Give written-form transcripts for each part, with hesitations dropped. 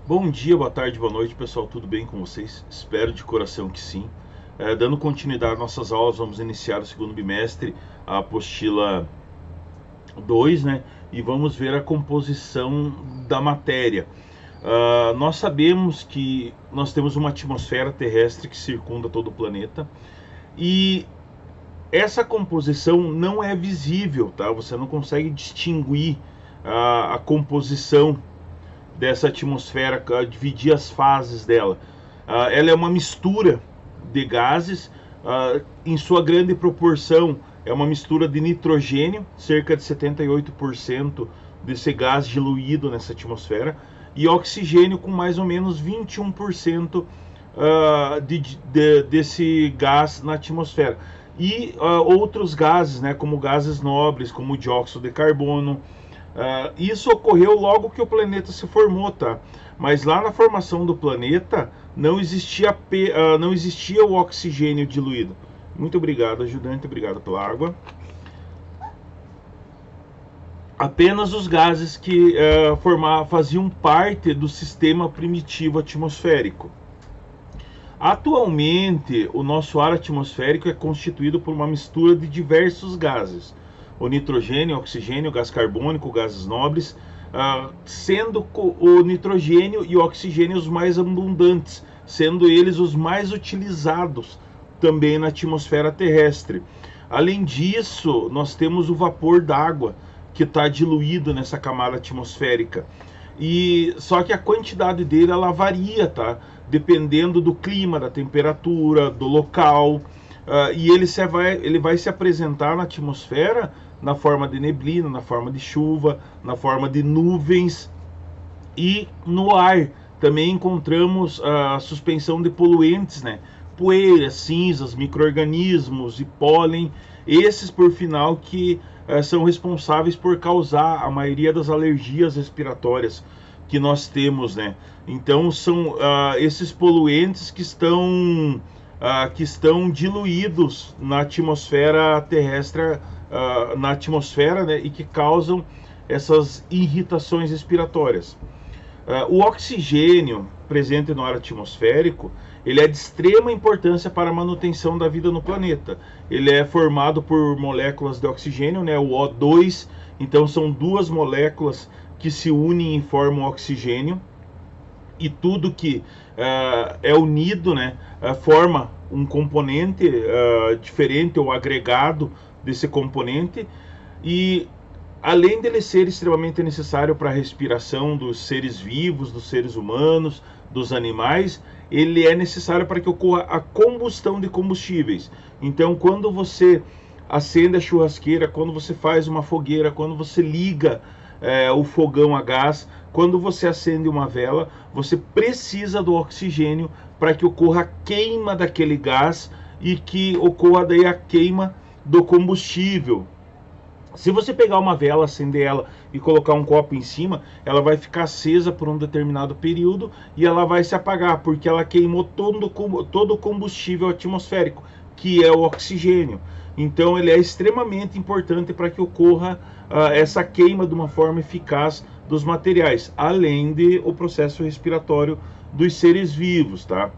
Bom dia, boa tarde, boa noite, pessoal. Tudo bem com vocês? Espero de coração que sim. Dando continuidade às nossas aulas, vamos iniciar o segundo bimestre, a apostila 2, né? E vamos ver a composição da matéria. Nós sabemos que nós temos uma atmosfera terrestre que circunda todo o planeta e essa composição não é visível, tá? Você não consegue distinguir a composição dessa atmosfera, dividir as fases dela. Ela é uma mistura de gases, em sua grande proporção é uma mistura de nitrogênio, cerca de 78% desse gás diluído nessa atmosfera, e oxigênio com mais ou menos 21% desse gás na atmosfera. E outros gases, né, como gases nobres, como o dióxido de carbono. Isso ocorreu logo que o planeta se formou, tá? Mas lá na formação do planeta não existia, não existia o oxigênio diluído. Muito obrigado, ajudante, obrigado pela água. Apenas os gases que faziam parte do sistema primitivo atmosférico. Atualmente, o nosso ar atmosférico é constituído por uma mistura de diversos gases. O nitrogênio, o oxigênio, o gás carbônico, gases nobres, sendo o nitrogênio e o oxigênio os mais abundantes, sendo eles os mais utilizados também na atmosfera terrestre. Além disso, nós temos o vapor d'água que está diluído nessa camada atmosférica. E só que a quantidade dele ela varia, tá? Dependendo do clima, da temperatura, do local. E ele vai se apresentar na atmosfera na forma de neblina, na forma de chuva, na forma de nuvens. E no ar também encontramos a suspensão de poluentes, né? Poeira, cinzas, micro-organismos e pólen. Esses, por final, que são responsáveis por causar a maioria das alergias respiratórias que nós temos, né? Então são esses poluentes que estão diluídos na atmosfera terrestre, na atmosfera, né? E que causam essas irritações respiratórias. O oxigênio presente no ar atmosférico ele é de extrema importância para a manutenção da vida no planeta. Ele é formado por moléculas de oxigênio, né, o O2. Então são duas moléculas que se unem e formam oxigênio. E tudo que é unido, né, forma um componente diferente ou agregado desse componente. E além dele ser extremamente necessário para a respiração dos seres vivos, dos seres humanos, dos animais, ele é necessário para que ocorra a combustão de combustíveis. Então, quando você acende a churrasqueira, quando você faz uma fogueira, quando você liga o fogão a gás, quando você acende uma vela, você precisa do oxigênio para que ocorra a queima daquele gás e que ocorra daí a queima do combustível. Se você pegar uma vela, acender ela e colocar um copo em cima, ela vai ficar acesa por um determinado período e ela vai se apagar, porque ela queimou todo o combustível atmosférico, que é o oxigênio. Então ele é extremamente importante para que ocorra essa queima de uma forma eficaz dos materiais, além de o processo respiratório dos seres vivos, tá?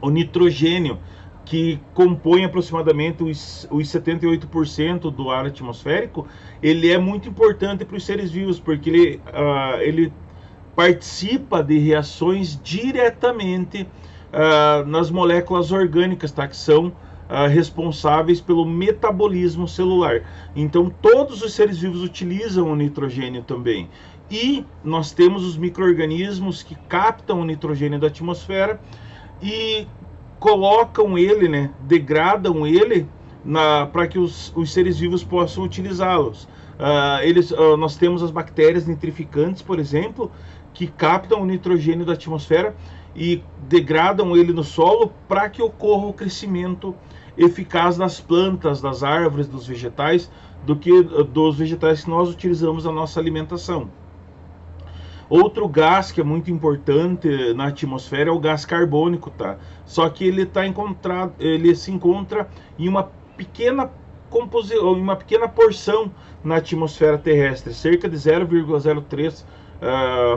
O nitrogênio, que compõe aproximadamente os 78% do ar atmosférico, ele é muito importante para os seres vivos, porque ele participa de reações diretamente nas moléculas orgânicas, tá? Que são responsáveis pelo metabolismo celular. Então todos os seres vivos utilizam o nitrogênio também. E nós temos os micro-organismos que captam o nitrogênio da atmosfera e colocam ele, né, degradam ele para que os seres vivos possam utilizá-los. Nós temos as bactérias nitrificantes, por exemplo, que captam o nitrogênio da atmosfera e degradam ele no solo para que ocorra o crescimento eficaz das plantas, das árvores, dos vegetais, dos vegetais que nós utilizamos na nossa alimentação. Outro gás que é muito importante na atmosfera é o gás carbônico, tá? Só que ele se encontra em uma pequena porção na atmosfera terrestre, cerca de 0,03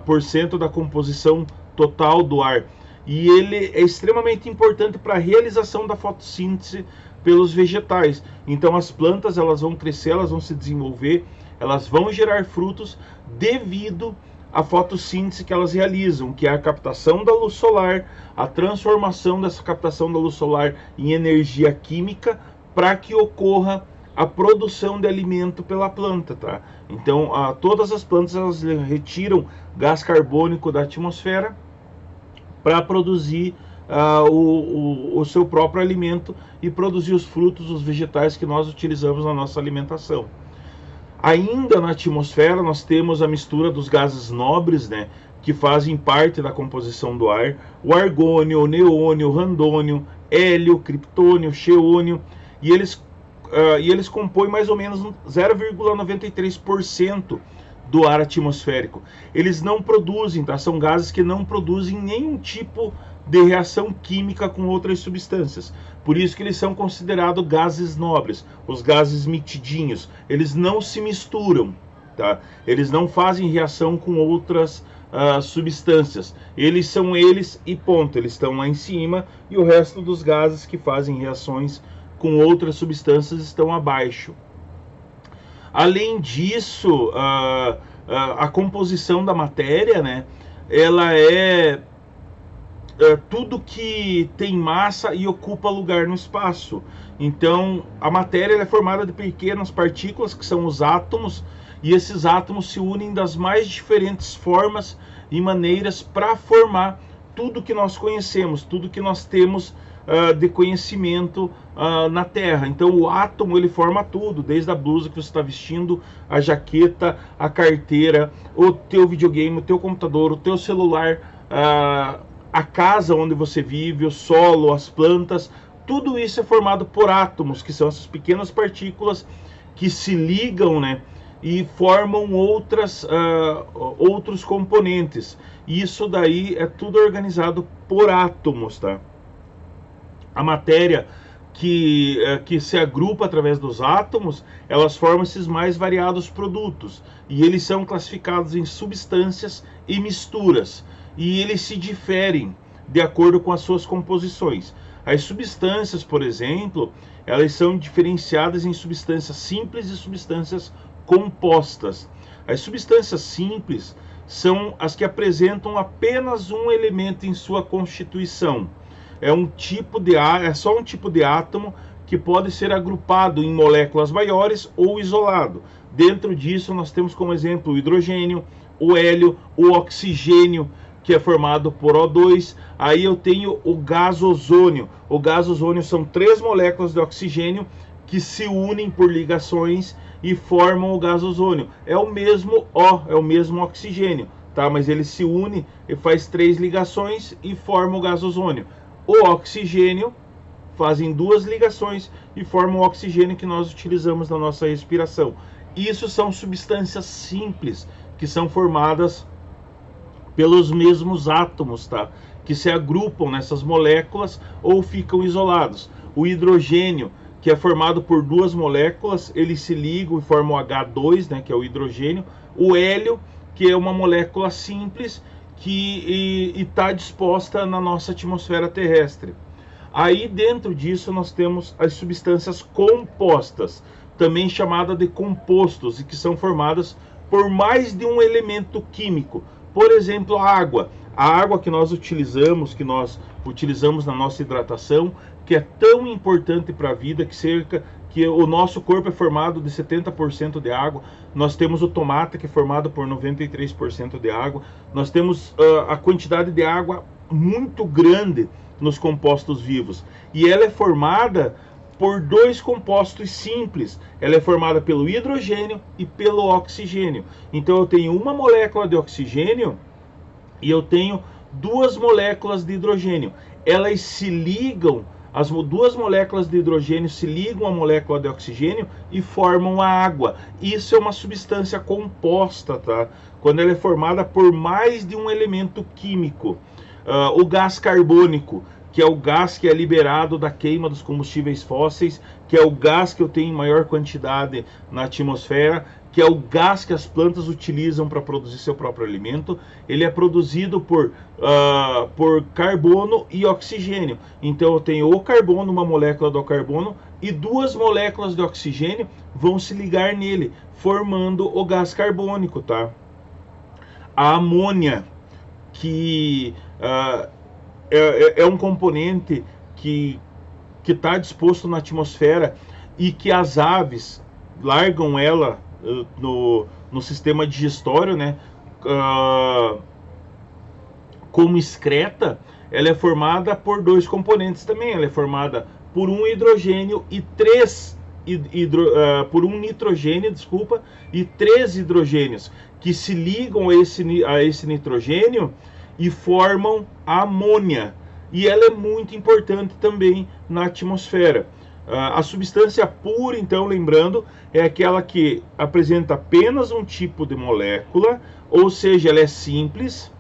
por cento da composição total do ar. E ele é extremamente importante para a realização da fotossíntese pelos vegetais. Então as plantas elas vão crescer, elas vão se desenvolver, elas vão gerar frutos devido à fotossíntese que elas realizam, que é a captação da luz solar, a transformação dessa captação da luz solar em energia química para que ocorra a produção de alimento pela planta, tá? Então, todas as plantas elas retiram gás carbônico da atmosfera para produzir o seu próprio alimento e produzir os frutos, os vegetais que nós utilizamos na nossa alimentação. Ainda na atmosfera nós temos a mistura dos gases nobres, né, que fazem parte da composição do ar: o argônio, o neônio, o randônio, hélio, criptônio, xeônio, e eles compõem mais ou menos 0,93% do ar atmosférico. Eles não produzem, tá? São gases que não produzem nenhum tipo de reação química com outras substâncias. Por isso que eles são considerados gases nobres, os gases mitidinhos. Eles não se misturam, tá? Eles não fazem reação com outras substâncias. Eles são eles e ponto. Eles estão lá em cima e o resto dos gases que fazem reações com outras substâncias estão abaixo. Além disso, a composição da matéria, né, ela é tudo que tem massa e ocupa lugar no espaço. Então, a matéria é formada de pequenas partículas, que são os átomos, e esses átomos se unem das mais diferentes formas e maneiras para formar tudo que nós conhecemos, tudo que nós temos de conhecimento na Terra. Então o átomo ele forma tudo, desde a blusa que você está vestindo, a jaqueta, a carteira, o teu videogame, o teu computador, o teu celular, a casa onde você vive, o solo, as plantas. Tudo isso é formado por átomos, que são essas pequenas partículas que se ligam, né, e formam outros componentes. E isso daí é tudo organizado por átomos, tá? A matéria que se agrupa através dos átomos, elas formam esses mais variados produtos. E eles são classificados em substâncias e misturas. E eles se diferem de acordo com as suas composições. As substâncias, por exemplo, elas são diferenciadas em substâncias simples e substâncias compostas. As substâncias simples são as que apresentam apenas um elemento em sua constituição. É só um tipo de átomo que pode ser agrupado em moléculas maiores ou isolado. Dentro disso nós temos como exemplo o hidrogênio, o hélio, o oxigênio, que é formado por O2. Aí eu tenho o gás ozônio. O gás ozônio são 3 moléculas de oxigênio que se unem por ligações e formam o gás ozônio. É o mesmo é o mesmo oxigênio, tá? Mas ele se une e faz 3 ligações e forma o gás ozônio. O oxigênio fazem 2 ligações e formam o oxigênio que nós utilizamos na nossa respiração. Isso são substâncias simples que são formadas pelos mesmos átomos, tá? Que se agrupam nessas moléculas ou ficam isolados. O hidrogênio, que é formado por 2 moléculas, eles se ligam e formam o H2, né, que é o hidrogênio. O hélio, que é uma molécula simples que está disposta na nossa atmosfera terrestre. Aí dentro disso nós temos as substâncias compostas, também chamadas de compostos, e que são formadas por mais de um elemento químico. Por exemplo, a água que nós utilizamos na nossa hidratação, que é tão importante para a vida, que o nosso corpo é formado de 70% de água. Nós temos o tomate, que é formado por 93% de água. Nós temos a quantidade de água muito grande nos compostos vivos. E ela é formada por 2 compostos simples. Ela é formada pelo hidrogênio e pelo oxigênio. Então eu tenho uma molécula de oxigênio e eu tenho 2 moléculas de hidrogênio. Elas se ligam, as 2 moléculas de hidrogênio se ligam à molécula de oxigênio e formam a água. Isso é uma substância composta, tá? Quando ela é formada por mais de um elemento químico. O gás carbônico que é o gás que é liberado da queima dos combustíveis fósseis, que é o gás que eu tenho em maior quantidade na atmosfera, que é o gás que as plantas utilizam para produzir seu próprio alimento. Ele é produzido por carbono e oxigênio. Então eu tenho o carbono, uma molécula do carbono, e duas moléculas de oxigênio vão se ligar nele, formando o gás carbônico, tá? A amônia, que é um componente que está disposto na atmosfera e que as aves largam ela no sistema digestório, né? Como excreta, ela é formada por dois componentes também. Ela é formada por um hidrogênio e por um nitrogênio, desculpa, e 3 hidrogênios que se ligam a esse nitrogênio e formam a amônia. E ela é muito importante também na atmosfera. A substância pura, então, lembrando, é aquela que apresenta apenas um tipo de molécula, ou seja, ela é simples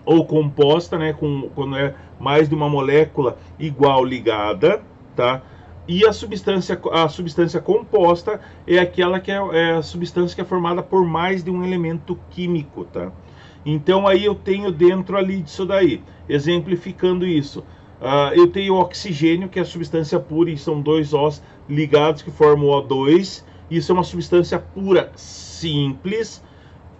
ou composta, né, quando é mais de uma molécula igual ligada, tá? E a substância composta é aquela que é a substância que é formada por mais de um elemento químico, tá? Então aí eu tenho dentro ali disso daí, exemplificando isso, eu tenho o oxigênio, que é a substância pura, e são dois Os ligados que formam o O2. Isso é uma substância pura simples.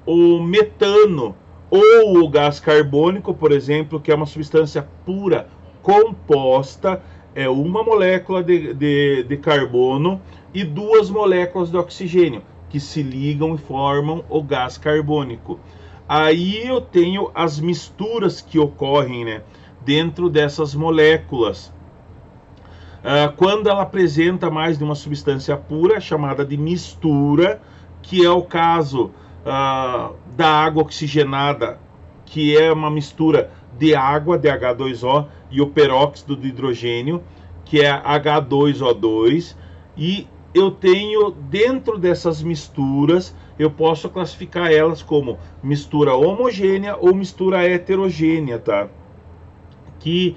O metano ou o gás carbônico, por exemplo, que é uma substância pura composta, é uma molécula de carbono e duas moléculas de oxigênio que se ligam e formam o gás carbônico. Aí eu tenho as misturas que ocorrem, né, dentro dessas moléculas. Quando ela apresenta mais de uma substância pura, chamada de mistura, que é o caso da água oxigenada, que é uma mistura de água, de H2O, e o peróxido de hidrogênio, que é H2O2. E eu tenho dentro dessas misturas, eu posso classificar elas como mistura homogênea ou mistura heterogênea, tá? Que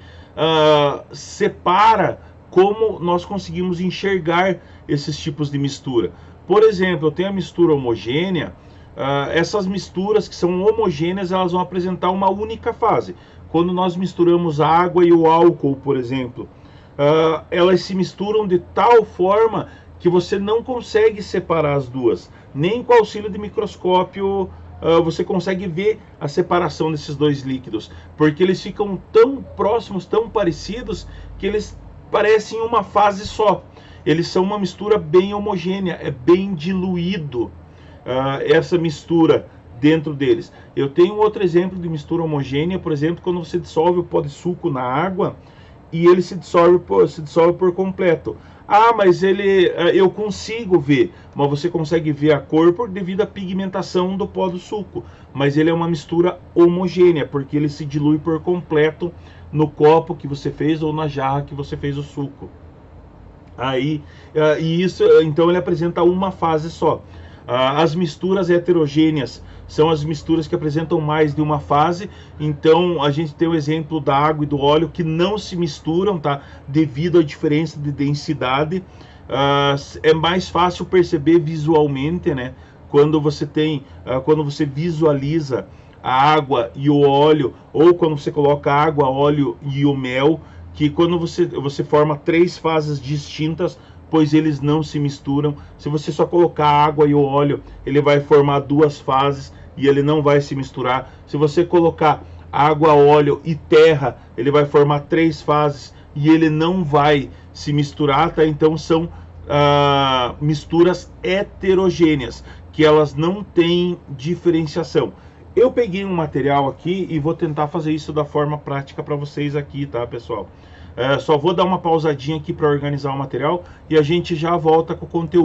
separa como nós conseguimos enxergar esses tipos de mistura. Por exemplo, eu tenho a mistura homogênea. Essas misturas que são homogêneas, elas vão apresentar uma única fase. Quando nós misturamos a água e o álcool, por exemplo, elas se misturam de tal forma que você não consegue separar as duas. Nem com o auxílio de microscópio você consegue ver a separação desses dois líquidos, porque eles ficam tão próximos, tão parecidos, que eles parecem uma fase só. Eles são uma mistura bem homogênea, é bem diluído essa mistura dentro deles. Eu tenho outro exemplo de mistura homogênea, por exemplo, quando você dissolve o pó de suco na água e ele se dissolve por completo. Mas eu consigo ver, mas você consegue ver a cor devido à pigmentação do pó do suco. Mas ele é uma mistura homogênea, porque ele se dilui por completo no copo que você fez ou na jarra que você fez o suco. Então ele apresenta uma fase só. As misturas heterogêneas são as misturas que apresentam mais de uma fase. Então a gente tem o exemplo da água e do óleo que não se misturam, tá? Devido à diferença de densidade. É mais fácil perceber visualmente, né? Quando você visualiza a água e o óleo, ou quando você coloca água, óleo e o mel, que quando você forma 3 fases distintas, pois eles não se misturam. Se você só colocar a água e o óleo, ele vai formar 2 fases e ele não vai se misturar. Se você colocar água, óleo e terra, ele vai formar 3 fases e ele não vai se misturar, tá? Então são misturas heterogêneas, que elas não têm diferenciação. Eu peguei um material aqui e vou tentar fazer isso da forma prática para vocês aqui, tá, pessoal? Só vou dar uma pausadinha aqui para organizar o material e a gente já volta com o conteúdo.